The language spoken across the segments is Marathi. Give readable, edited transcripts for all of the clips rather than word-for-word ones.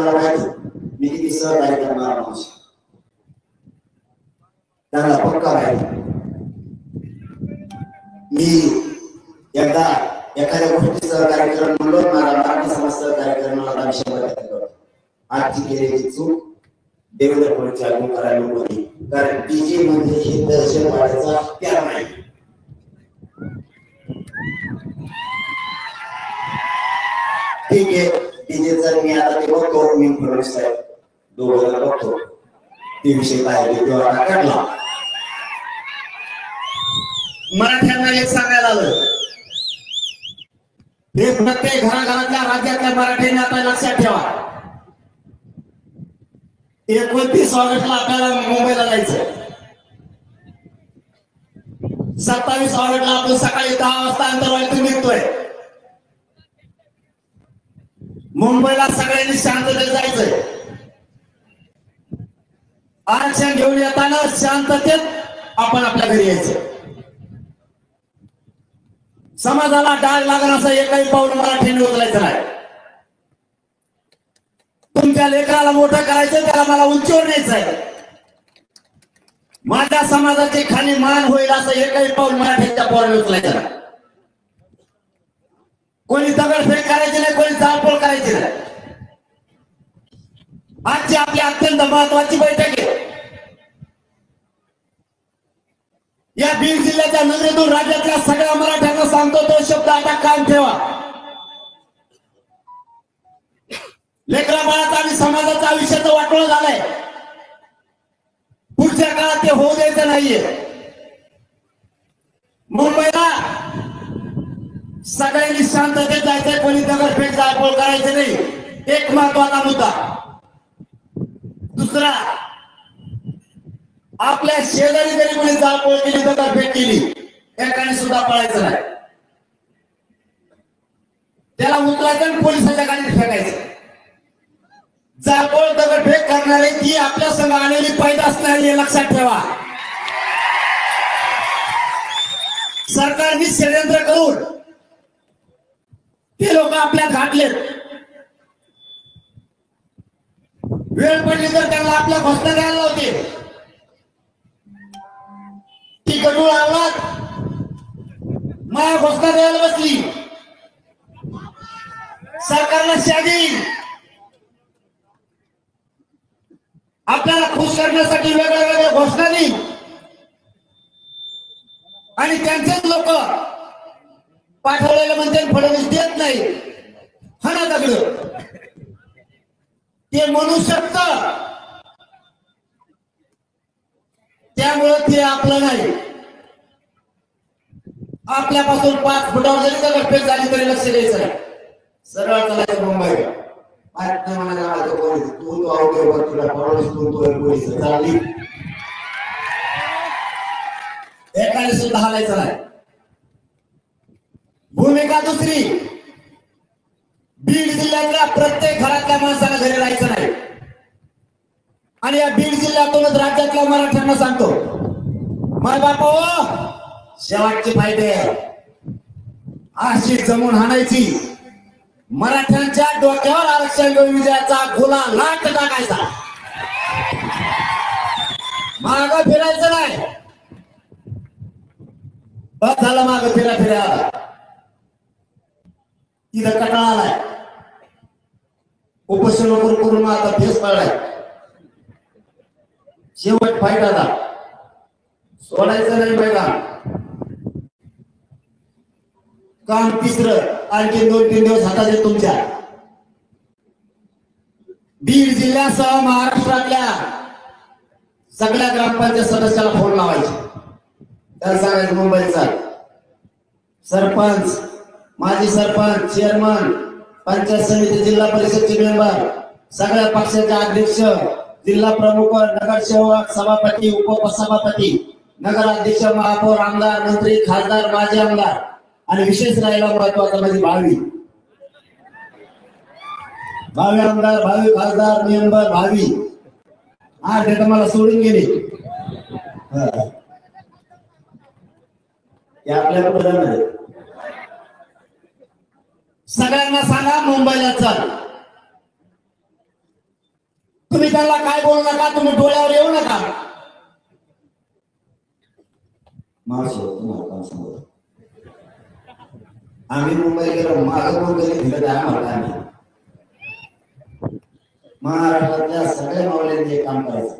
मला माहिती मी किती सहकार्य करणार माणूस त्यांना पक्का माहिती मी एकदा एखाद्या गोष्टी सहकार्य करणं म्हणलो मला मराठी समाज सहकार्य करणं मला विषय आजची केलेली चूक देवेंद्र फडणवीस लागू करायला होती कारण डीजे म्हणजे हे दहशतवादाचा प्यार नाही ठीक आहे डीजे जर मी आता ते बघतो मी फडणवीस साहेब दोघांना बघतो ते विषय काय आहे तो आता काढला मराठ्यांना एक सांगायला आलं हे प्रत्येक घराघरातल्या राज्यातल्या मराठ्यांनी आता लक्षात ठेवा 29 ऑगस्टला आपल्याला मुंबईला जायचं 27 ऑगस्टला आपण सकाळी 10 वाजता अंतरवालीतून निघतोय मुंबईला सगळ्यांनी शांततेत जायचंय आरक्षण घेऊन येताना शांततेत आपण आपल्या घरी यायचं समाजाला डाग लागणार असं एकही पाऊल मराठीने उचलायचं नाही तुमच्या लेकराला मोठं करायचं त्याला मला उंचीवर न्यायचं आहे माझ्या समाजाची खाली मान होईल असं एकही पाऊल मराठीच्या पोराने उचलायचं नाही कोणी दगडफेक करायची नाही कोणी जाळपोळ करायची नाही आजची आपली अत्यंत महत्वाची बैठक आहे या बीड जिल्ह्याच्या नजरेतून राज्यातल्या सगळ्या मराठ्यांना सांगतो तो शब्द आता कायम ठेवा लेकरा बाळाचा आणि समाजाच्या आयुष्याचं वाटोळं झालंय पुढच्या काळात ते होऊ द्यायचं नाहीये मुंबईला सगळ्यांनी शांततेत जायचंय कोणी दगडफेक जाळपोळ करायचं नाही एक महत्वाचा मुद्दा दुसरा आपल्या शेजारी जरी कोणी जाळपोळ केली दगडफेक केली एकाने सुद्धा पळायचं नाही त्याला उचलायचं आणि पोलिसांच्या गाडीत फेकायचं जाळपोळ दगडफेक करणारे ती आपल्या संग आलेली पैदा असणारी हे लक्षात ठेवा सरकारने षडयंत्र करून ते लोक आपल्या घातलेत वेळ पडली तर त्यांना आपल्या घोषणा द्यायला होते ती गडूळ आवाज मला घोषणा द्यायला बसली सरकारला शादी आपल्याला खुश करण्यासाठी वेगळ्या वेगळ्या घोषणा दिली आणि त्यांचेच लोक पाठवलेलं म्हणते फडणवीस देत नाही हा ना दगड ते म्हणू शकत त्यामुळे ते आपलं नाही आपल्यापासून 5 फुटावर जरी दगडफेक झाली तरी लक्ष द्यायचं नाही सरळ चालायचं मुंबईला एकाने सुद्धा हालायचं नाही भूमिका दुसरी बीड जिल्ह्यातल्या प्रत्येक घरातल्या माणसाला घरी राहायचं नाही आणि या बीड जिल्ह्यातूनच राज्यातल्या मराठ्यांना सांगतो माय बापा शेवटचे फायदे अशी जमून हाणायची मराठ्यांच्या डोक्यावर आरक्षण विजयाचा गुला लाट टाकायचा माग फिरायचं नाही बस झालं माग फिरा तिथं कटाळा आलाय उपोषण करून आता फेस पडलाय शेवट फाईट आता सोडायचं नाही मैदान काम तिसरं आणखी 2-3 दिवस हातात आहे तुमच्या बीड जिल्ह्यासह महाराष्ट्रातल्या सगळ्या ग्रामपंचायत सदस्याला फोन लावायचे त्याला सांगायचं मुंबईचा सरपंच माजी सरपंच चेअरमन पंचायत समिती जिल्हा परिषदचे मेंबर सगळ्या पक्षाचे अध्यक्ष जिल्हा प्रमुख नगरसेवक सभापती उपसभापती नगराध्यक्ष महापौर आमदार मंत्री खासदार माजी आमदार आणि विशेष राहिला महत्वाचा म्हणजे भावी आमदार भावी खासदार मेंबर भावी आज ते मला सोडून गेले आपल्या प्रधान सगळ्यांना सांगा मुंबईला चल त्यांना काय बोलू नका, तुम्ही डोळ्यावर येऊ नका. तुम्हाला काम सांगतो, आम्ही मुंबईला गेलो, मागं मुंबईला फिरत आहे आम्हाला. महाराष्ट्रातल्या सगळ्या मावल्यांनी हे काम करायचं.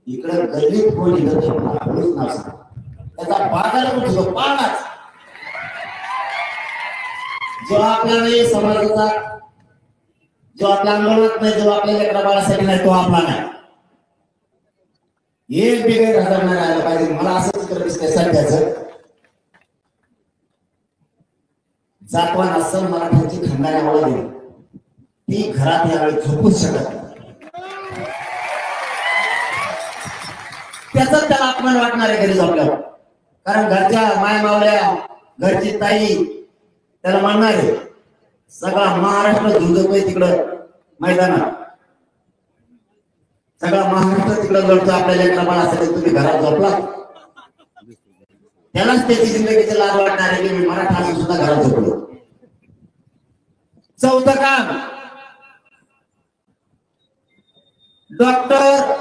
इकडे गल्लीत कोण निघत हळूच नाव सांग, त्याचा बागाला उठतो पाडाच. जो आपला नाही समाजाचा, जो आपल्या अंगणात नाही, जो आपल्या लेकरा बाळासाठी नाही, तो आपला नाही. एक बिघड हजार नाही राहिला पाहिजे. मला असं चित्र दिसतंय सध्याचं, जातवान असल मराठ्यांची खंडाने ओळख ती घरात यावेळी झोपूच शकत नाही. त्याचा त्याला अपमान वाटणार आहे घरी झोपल्यावर, कारण घरच्या माय मावल्या, घरची ताई त्याला म्हणणार आहे. सगळा महाराष्ट्र झुंजतोय तिकडं मैदानात, सगळा महाराष्ट्र तिकडं लढतो आपल्या लेकरा बाळासाठी. तुम्ही घरात झोपला, त्यालाच त्याची जिंदगीची लाज वाटणार आहे की मी मराठा असून सुद्धा घरात झोपलो. चौथं काम, डॉक्टर,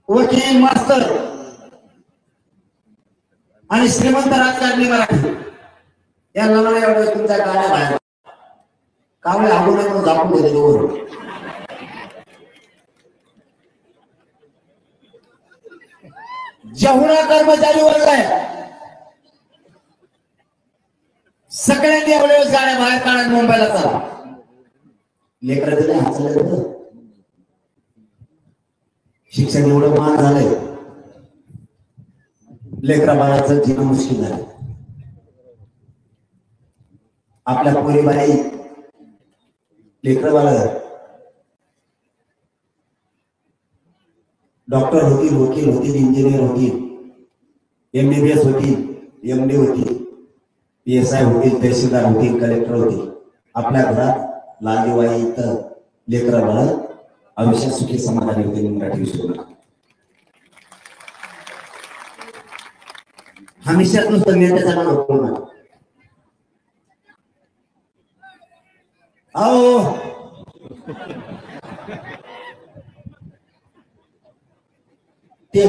वकील, मास्तर आणि श्रीमंत राजकारणी मराठी यांना मला एवढं तुमच्या गाड्या बाहेर कावळे हागू नये म्हणून झाकून दिले दोघं. जेवढा कर्मचारी वर्ग आहे सगळ्यांनी एवढ्या गाड्या बाहेर काढत मुंबईला चला. लेकराचं हात शिक्षण एवढं महाग झालंय, लेकरा बाळाचं जीवन मुश्किल झालं. आपल्या पोरीबाई लेकर बाळ डॉक्टर होतील, वकील होतील, इंजिनियर होतील, MBBS होतील, MD होतील, PSI होतील, तहसीलदार होतील, कलेक्टर होतील. आपल्या घरात लालीवाई इथं लेकरा बाळ आयुष्यात सुखी समाधानी होते. मराठी विषय हमेशा नुसतं नेत्याचा नाव होतो. आओ ते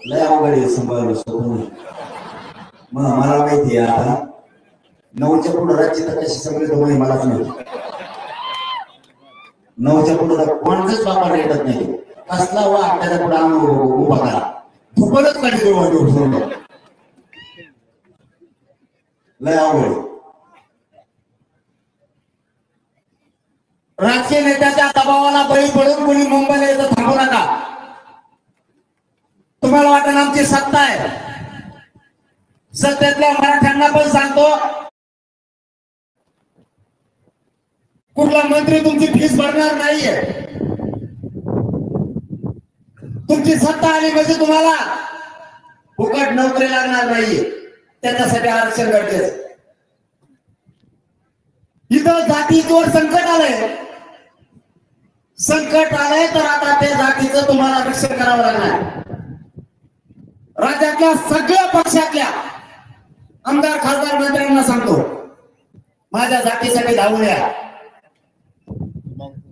लय अवघड सांभाळलं सोडून. मग मला माहिती आहे आता 9च्या पुढे राज्य तर कशी सगळे दोघे मलाच माहिती. 9च्या पुढे कोणताच बाबा रेटत नाही. कसला वा त्याच्या पुढे उभा करा फुकटच काढली लय अवघड. राजकीय नेत्याच्या दबावाला बळी पडून कोणी मुंबईला येतं थांबू नका. तुम्हाला वाटत आमची सत्ता आहे, सत्तेतल्या मराठ्यांना पण सांगतो, कुठला मंत्री तुमची फीस भरणार नाहीये. तुमची सत्ता आली म्हणजे तुम्हाला फुकट नोकरी लागणार नाहीये. त्याच्यासाठी आरक्षण गरजेचं. इथं जातीवर संकट आलंय, संकट आलंय तर आता त्या जातीचं तुम्हाला रक्षण करावं लागणार. राज्यातल्या सगळ्या पक्षातल्या आमदार, खासदार, मंत्र्यांना सांगतो, माझ्या जातीसाठी धावून या.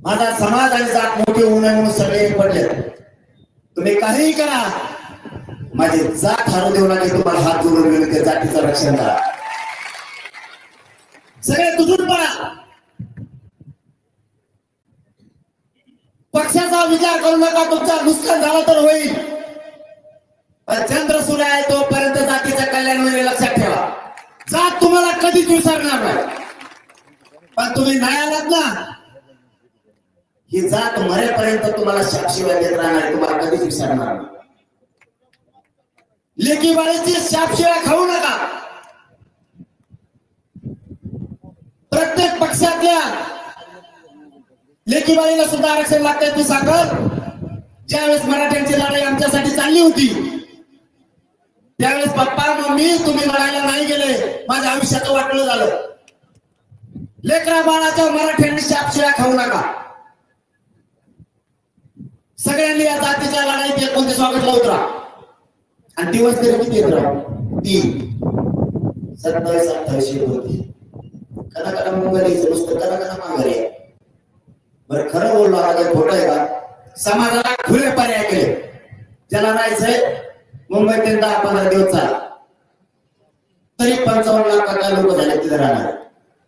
माझा समाज आणि जात मोठी होऊ नये म्हणून सगळे पडले. तुम्ही काहीही करा, माझी जात हरवू देऊ नका. तुम्हाला हात जोडून गेले त्या जातीचं रक्षण करा. सगळे तुटून पडा. पक्षाचा विचार करू नका. तुमचा नुकसान झाला तर होईल, पण चंद्र सूर्य आहे तोपर्यंत जातीचं कल्याण होईल लक्षात ठेवा. जात तुम्हाला कधीच विसरणार नाही, पण तुम्ही नाही आलात ना, ही जात मरेपर्यंत तुम्हाला शापशिवाय देत राहणार. तुम्हाला कधीच विसरणार नाही. लेकी बाळीची शापशिवाय खाऊ नका. प्रत्येक पक्षातल्या लेकी बाळीला सुद्धा आरक्षण लागतंय. ती साखर ज्यावेळेस मराठ्यांची लढाई आमच्यासाठी चालली होती त्यावेळेस पप्पा, मम्मी तुम्ही लढायला नाही गेले, माझ्या आयुष्याचं वाटलं झालं. लेकरा बाळाच्या मराठ्यांनी शापशिवाय खाऊ नका. सगळ्यांनी या जातीच्या लढाईत 29 ऑगस्टला उतरा. आणि दिवस तरी किती येत राहू? 3, 27, 28 होती. कना मुंबई नुसतं कना माघारी आहे. बरं खरं बोललो आता काही खोटं आहे का? समाजाला खुले पर्याय केले. ज्याला राहायचंय मुंबईत 10-15 दिवस चाल तरी 55 लाखाच्या लोक झाले तिथे राहणार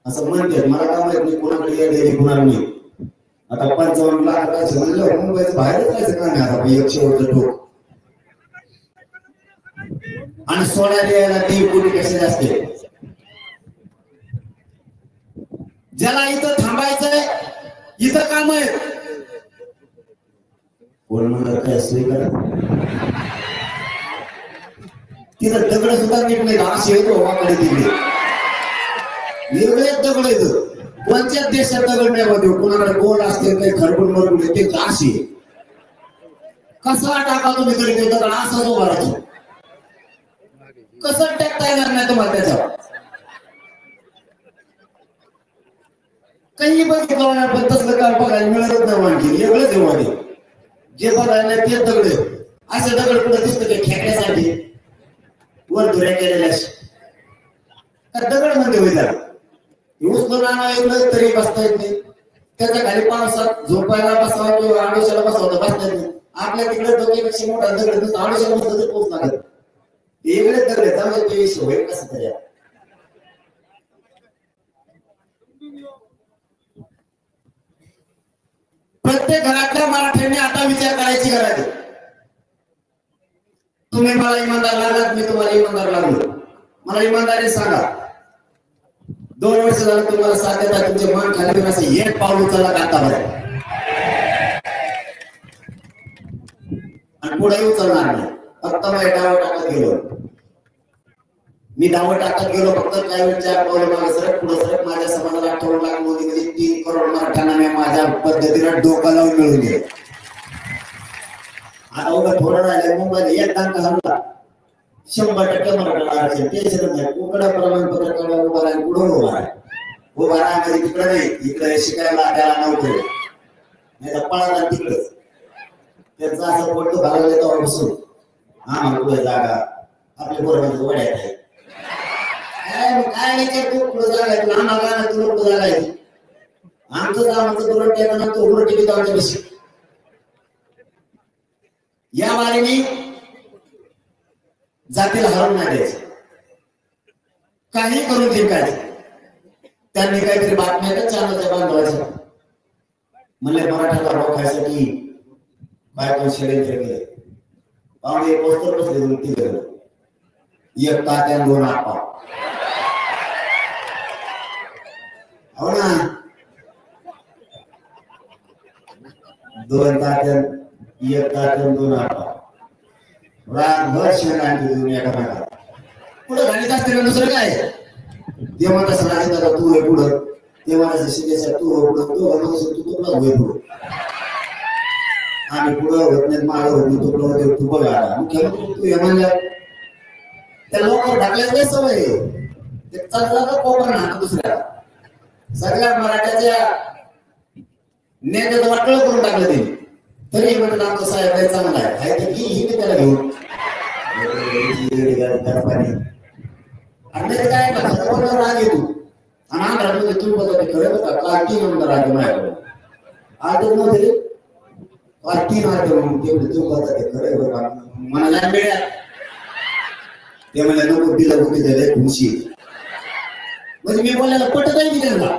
असं म्हणतात. मला काय माहित नाही कोणाकडे येईल कुणाला नाही. आता 55 लाखाचं म्हणलं मुंबईचं बाहेरच जायचं का नाही आता 100 वर्ष ठोक आणि सोडा द्यायला 3 कोटी कसे जास्त. ज्याला इथं थांबायचंय इथं काम आहे कोण म्हणलं काय सोय करा तिथं दगड सुद्धा नीट नाही असे येतो वाकडे तिकडे वेगळेच दगड येतो. कोणत्याच देशात दगड नाही होते कोणाकडे गोल असते काही खरबूड मरबूड येते अशी कसा टाका तुम्ही तरी ते दगड असाच उभा राहतो. कसं टाकता येणार नाही तुम्हाला त्याच्यावर काही बघितलं पण तसलं काय बघायला मिळत नाही. आणखी वेगळंच आहे मध्ये जे बघायला ते दगड असे दगड कुठे दिसतं ते खेकड्यासाठी वर धुऱ्या केलेल्या दगड म्हणते होईल उचलून आणायला तरी बसता येत नाही. त्याच्या खाली पावसात झोपायला बसावा किंवा आडोशाला बसावं बसता येत नाही. आपल्या तिकडे डोक्यापेक्षा मोठा दगड आडोशाला बसला तर पोच लागत वेगळेच दगड त्यामुळे ते विषय होईल कसं तरी. प्रत्येक घरातल्या मराठ्यांनी आता विचार करायची गरज आहे. तुम्ही मला इमानदार लागलात मी तुम्हाला इमानदार लागलो. मला इमानदारी सांगा 2 वर्ष झालं तुम्हाला साथ देता तुमचे मन खाली असं एक पाऊल उचलला का आतापर्यंत आणि पुढे उचलणार नाही. फक्त मी डावं टाकत गेलो फक्त काही वेळ 4 पावलं मागे सरक पुढे सरक माझ्या समाजाला 18 लाख मोदीमध्ये 3 करोड मराठ्यांना मी माझ्या पद्धतीने डोकं लावून मिळून दिले. आता उभं थोडं राहिले मुंबईला एक दांका हल्ला 100% मराठा आरक्षण टेन्शन नाही. उकडं प्रमाणपत्र काढून उभा राहील पुढे उभा राहा तिकडे नाही इकडे शिकायला त्याला नव्हतं नाही तर पळाला तिकडच त्यांचा असं पोट घालवलं तेव्हा बसून हा पुढे जागा आपल्या बरोबर वड्यात आहे काय नाही तू पुढे जागा आहे आम्हाला तुला पुढे जागा आहे आमचं आमचं तुला टेका तो उघड टिकीत आमच्या बशी या वारीने जातीला हरवून नाही द्यायचं. काही करून जिंकायचं. त्यांनी काहीतरी बातम्या चॅनलच्या बांधवायच्या म्हणले मराठा रोखायसाठी बायकोन षडयंत्र केले. पाहुणे पोस्टर बसले 2-3 जण एक तात्या 2 आपा हो ना 2 तात्या 1 तात्या 2 आपा रातभर शेणांची दुनिया करा पुढे घालीत असते का दुसरं काय ते म्हणत असं तू हे पुढं ते म्हणायचं शिकायचं तू पुढं तो म्हणायचं तू तुला होय पुढं आम्ही पुढं होत नाही मागं होत नाही तुकडं होते तू बघा मुख्यमंत्री तू हे म्हणल्या त्या लोकांवर ढाकल्याचं सवय ते चालला तर कोपरा ना दुसऱ्या सगळ्या मराठ्याच्या नेत्याचं वाटलं करून टाकलं ते तरी म्हणून आमचा साहेब काय चांगला आहे तर ही त्याला घेऊन आणि काय राग येतो आणि आंध्रामध्ये तुम्ही बघा खरं बघा का 3 नंबर राग माझ्याकडे आठ मध्ये 3 आठ म्हणून तेवढे तू बघा ते खरं बघा मला मिळा ते मला नको दिलं होते त्याला खुशी म्हणजे मी बोलायला पटत आहे की त्यांना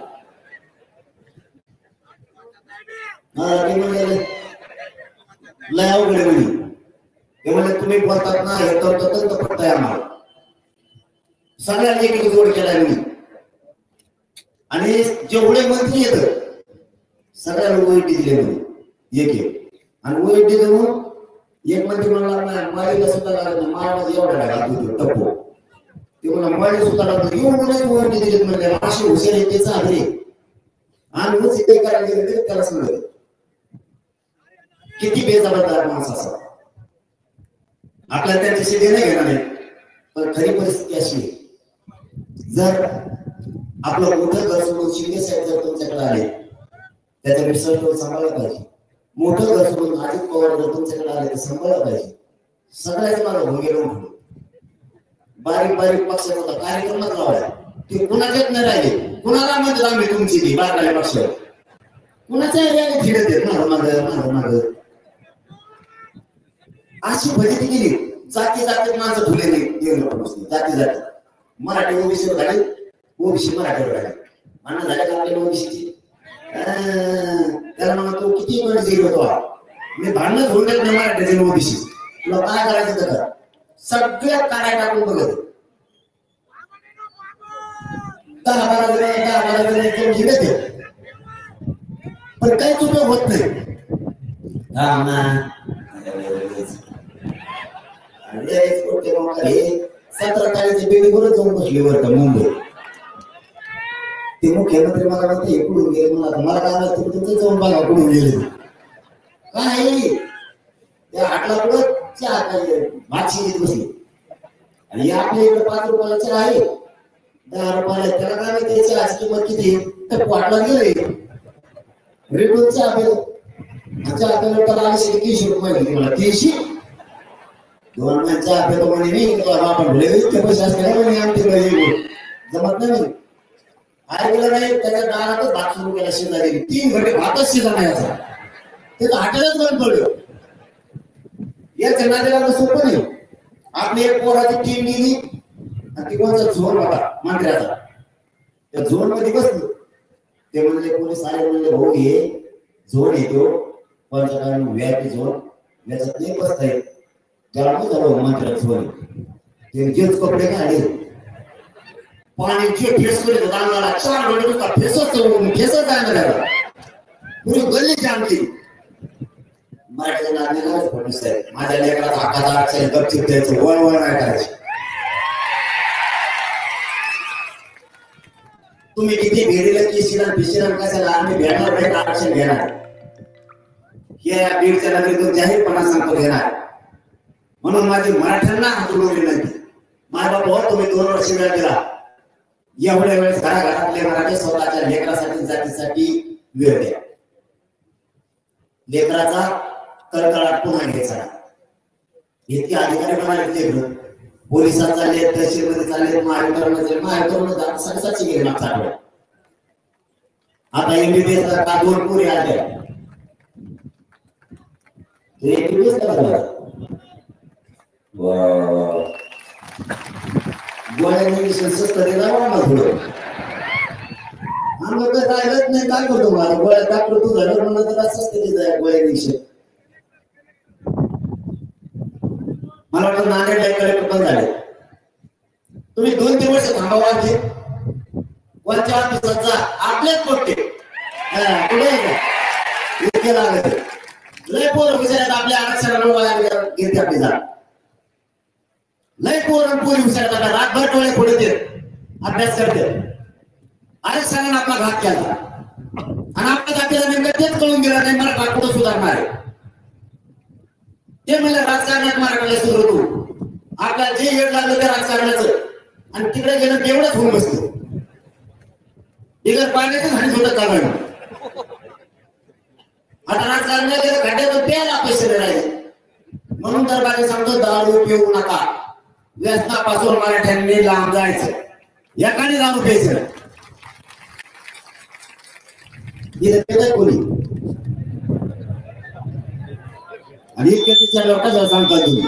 हा ते म्हणजे लय अवघड म्हणे ते म्हणजे तुम्ही बोलतात ना हे तर पटत आहे आम्हाला सगळ्यांनी एक जोड केलाय मी आणि जेवढे मंत्री येत सगळ्यांना ओएटी दिले म्हणे एक आणि ओएटी देऊन एक मंत्री म्हणला माळीला सुद्धा लागत नाही माळामध्ये एवढा लागला टप्पो ते म्हणा माळी सुद्धा लागत एवढे ओएटी दिले म्हणजे अशी हुशार आहे त्याचा आधारे आणि उच काही करायला गेले तरी त्याला समजलं किती बेजबाबदार माणूस असा आपल्याला त्यांच्याशी देणं घेणार नाही पण खरी परिस्थिती अशी जर आपलं मोठं घर सोडून शिंदे साहेब जर तुमच्याकडे आले त्याचा रिसर्च सांभाळला पाहिजे मोठं घर सोडून अजित पवार जर तुमच्याकडे आले तर सांभाळलं पाहिजे सगळ्याच मला भोगे लावून बारीक बारीक पक्षाचा कार्यक्रमात लावला ते कुणाच्याच नाही राहिले कुणाला म्हणतात आम्ही तुमची ती बारकाल्या पक्षावर कुणाच्या एरियाने फिरत येत माग अशी फजिती केली. जाती जातीत माणसं फुले जाती जाती मराठी ओबीसी झाले, ओबीसी मराठीवर झाले. म्हणा झाले का आपल्याला ओबीसीची त्याला म्हणा तो किती वेळ जेल होतो. मी भांडण होऊन देत नाही मराठीचे ओबीसी. तुला काय करायचं तर सगळ्या काड्या टाकून बघत 10-12 जण पण काहीच उपयोग होत नाही. हे 17 तारीखची बेडीवरच जाऊन बसली बरं का मुंबई. ते मुख्यमंत्री मला म्हणते कुठून गेले. मला काय माहिती तुमचं जाऊन बघा कुठून गेले. काय त्या हाटला पुढं चहा भाजी घेत बसली आणि आपल्या इकडे 5 रुपयाला चहा आहे, 10 रुपयाला. त्याला काय माहिती चहाची किंमत किती तर वाटला गेले रेटून चहा पेलो. चहा पेलो तर 80-30 रुपये घेतली मला. 300 2 महिने चहा पेलो म्हणे मी आपण इतके पैसे असते म्हणे आमच्याकडे जमत नाही. ऐकलं नाही त्याच्या दारातच भात सुरू केला. शेजारी 3 घंटे भातच शिजा नाही याचा. त्याचं हॉटेलच बंद पडलं. याच्या नातेवाईकाला सोपं नाही. आपली एक पोराची टीम गेली आणि ती कोणता झोन होता मंत्र्याचा. त्या झोन मध्ये बसलो. ते म्हणले पोलीस आले म्हणले भाऊ हे झोन येतो कोणता व्हीआयपी झोन याच्यात नाही बसता येत. त्याला नाही झालं मंत्र्याचा झोन. ते जेच कपडे काढले पाण्याचे फेस करत रांगाला 4 घंटे नुसता फेसच आहे ना त्याला पुरी गल्ली जामती. मराठीच्या नागरिकांनाच फडणवीस आहे. माझ्या लेकराचा हक्काचा अक्षर गपचिप द्यायचं वळवळ नाही करायचं. तुम्ही किती भेडीला किशीला पिशीला कशाला आम्ही भेटणार नाही आरक्षण घेणार. हे बीडच्या नगरीतून जाहीरपणा सांगतो घेणार. म्हणून माझी मराठ्यांना हातून विनंती माझा भाऊ तुम्ही 2 वर्ष वेळ दिला. एवढ्या वेळेस घराघरातले मराठी स्वतःच्या लेकरासाठी जातीसाठी वेळ द्या. लेकराचा कळकळाट पुन्हा घ्यायचा. इतके अधिकारी बनाले पोलिसात चालले, तहसीलमध्ये चालले, महावितरणमध्ये साडेसातशे गेले मागचा आठवड्यात. आता एमबीबीएस का 2 पुरी आल्या. एमबीबीएस का गोळ्यांनी स्वस्त दिला वाढला थोडं. आम्ही तर राहिलंच नाही. काय करतो मला गोळ्या डॉक्टर तू झालं म्हणून तर स्वस्त दिला गोळ्यांनी. मला वाटतं नांदेडला कलेक्टर पण झाले. तुम्ही 2-3 वर्ष थांबावा लागले. वरच्या ऑफिसात जा आपलेच पोट्टे पुढे इतके लागत लय पोर विचारत आपल्या आरक्षणाला घेते आपली जा. लय पोरण पोरी विचारत आता रातभर डोळे पुढे देत अभ्यास करते. आरक्षणाने आपला घात केला आणि आपल्या जातीला नेमकं तेच कळून गेलं नाही मला कुठं सुधारणार आहे. ते म्हणलं राजकारणात मारायला सुरू होतो. आपल्याला जे येड लागलं त्या राजकारणाचं आणि तिकडे गेलं तेवढंच होऊन बसतो. बिगर पाण्याचं झाली होतं कारण आता राजकारणाला गेलं खड्ड्यात प्यायला पैसे राहिले. म्हणून तर बाकी सांगतो दारू पिऊ नका. व्यसनापासून मराठ्यांनी लांब जायचं. एकाने दारू प्यायचं कोणी आणि इतक्या तिच्या लोकांना सांगता तुम्ही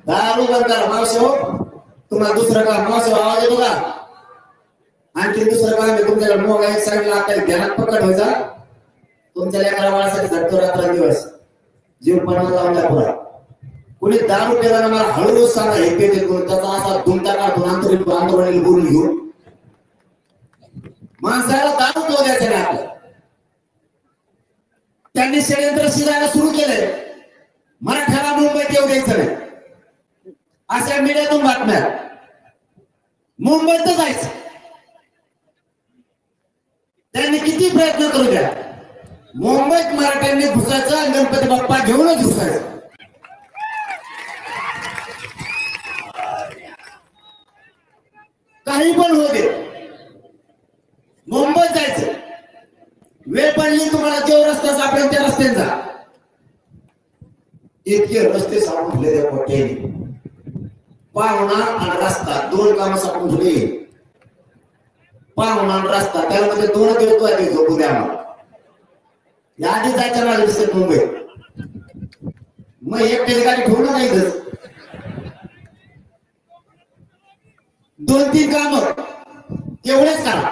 दारू बंद करा. मावशी हो तुम्हाला दुसरं काम मावशी आवाज येतो का? आणखी दुसरं काम आहे तुमच्याकडे मोगा एक साईडला आता ध्यानात पकड व्हायचा. तुमच्या लेकरा बाळासाठी झटतो रात्र दिवस जीव पणाला लावून दाखवा. कुणी दारू पेला मला हळूहळू सांगा हे पेटे करून त्याचा असा दुमटा काढून आंदोलन बोलून घेऊन माणसाला दारू तो द्यायचा नाही आपल्या. त्यांनी षडयंत्र शिजायला सुरू केलंय. मराठ्याला मुंबईत येऊ द्यायचं नाही. अशा मीडियातून बातम्या मुंबईत जायचं. त्यांनी किती प्रयत्न करू द्या मुंबईत मराठ्यांनी घुसायचं आणि गणपती बाप्पा घेऊनच घुसायचं. काही पण होऊ दे मुंबईत जायचं. वेळ पडली तुम्हाला जो रस्ता सापडेल त्या रस्त्याने जा. इतके रस्ते सापडून ठेवले त्या पोट्याने. पाहुणा आणि रस्ता 2 कामं सापडून ठेवली. पाहुणा रस्ता त्याला म्हणजे 2 दिवस आधी झोपू द्या आम्हाला. यादी जायच्या मला दिसत मुंबई मग एक गाडी ठेवलं नाही तर 2-3 काम एवढेच करा.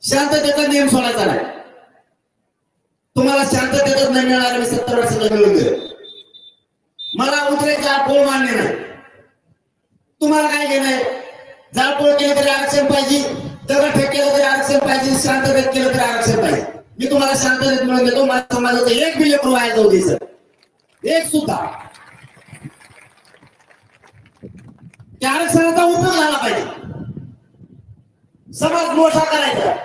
शांततेचा नियम सोडायचा नाही. तुम्हाला शांततेतच नाही मिळणार. मी 70 वर्षाचा मिळून गेलो. मला उतरायचा पोळ मान्य नाही. तुम्हाला काय घेणं जाळपोळ केलं तरी आरक्षण पाहिजे, दगडफेक केलं तरी आरक्षण पाहिजे, शांततेत केलं तरी आरक्षण पाहिजे. मी तुम्हाला शांततेत मिळून देतो. माझ्या समाजाचं एक बी लेकरू व्हायला जाऊ द्यायचं, एक सुद्धा. त्या आरक्षणाचा उपयोग झाला पाहिजे. समाज मोठा करायचा,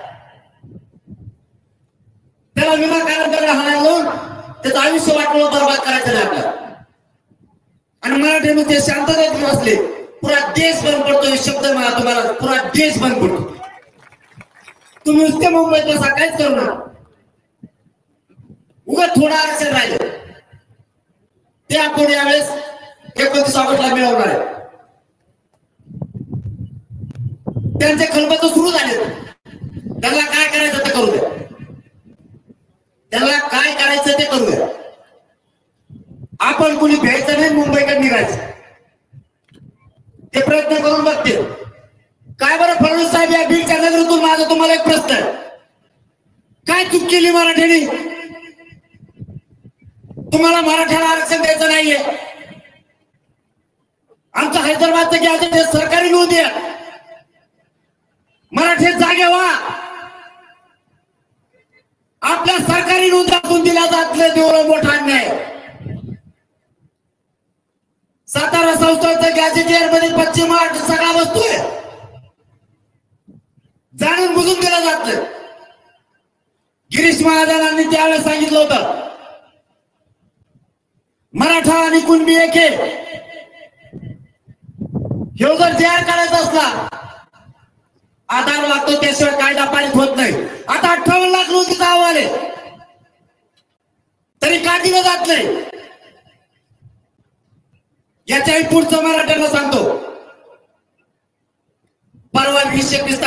त्याला विनाकारण दगड हाणायला लावून त्याचं आयुष्य वाटलं बरबाद करायचं नाही आपल्याला. आणि मराठीमध्ये शांततेत बसले पुरा देश बंद पडतो. शब्द मला तुम्हाला पुरा देश बंद पडतो. तुम्ही नुसते मुंबईत बसा, काहीच करू नका. उगा थोडं आरक्षण राहिलं ते आपण यावेळेस 29 ऑगस्टला मिळवणार आहे. त्यांचे खलबत सुरू झाले. त्यांना काय करायचं ते करू द्या. त्यांना काय करायचं ते करू द्या. आपण कोणी भ्यायचं नाही, मुंबईकडे निघायचं. ते प्रयत्न करून बघतील. काय बरं फडणवीस साहेब, या बीडच्या नगरीतून माझा तुम्हाला एक प्रश्न आहे. काय चूक केली मराठ्याने? तुम्हाला मराठ्याला आरक्षण द्यायचं नाहीये. आमचं हैदराबादचं गॅजेट हे सरकारी नोंदी आहे. मराठी जागे व्हा. आपल्या सरकारी नोंदीतून दिला जात नाही तेवढा मोठा अन्याय. सातारा संस्थांचं गॅजेटियर मध्ये पश्चिम महाराष्ट्र सगळा वस्तू आहे, जाणून बुजून दिला जात नाही. गिरीश महाजनांनी त्यावेळेस सांगितलं होतं मराठा आणि कुणबी एक आहे. हे जर जाहीर करायचा असला आधार लागतो, त्याशिवाय कायदा पारित होत नाही. आता 58 लाख नोंदीचा अहवाल आहे, तरी का दिलं जात नाही? याच्याही पुढचं मराठ्यांना सांगतो. परवा 20-21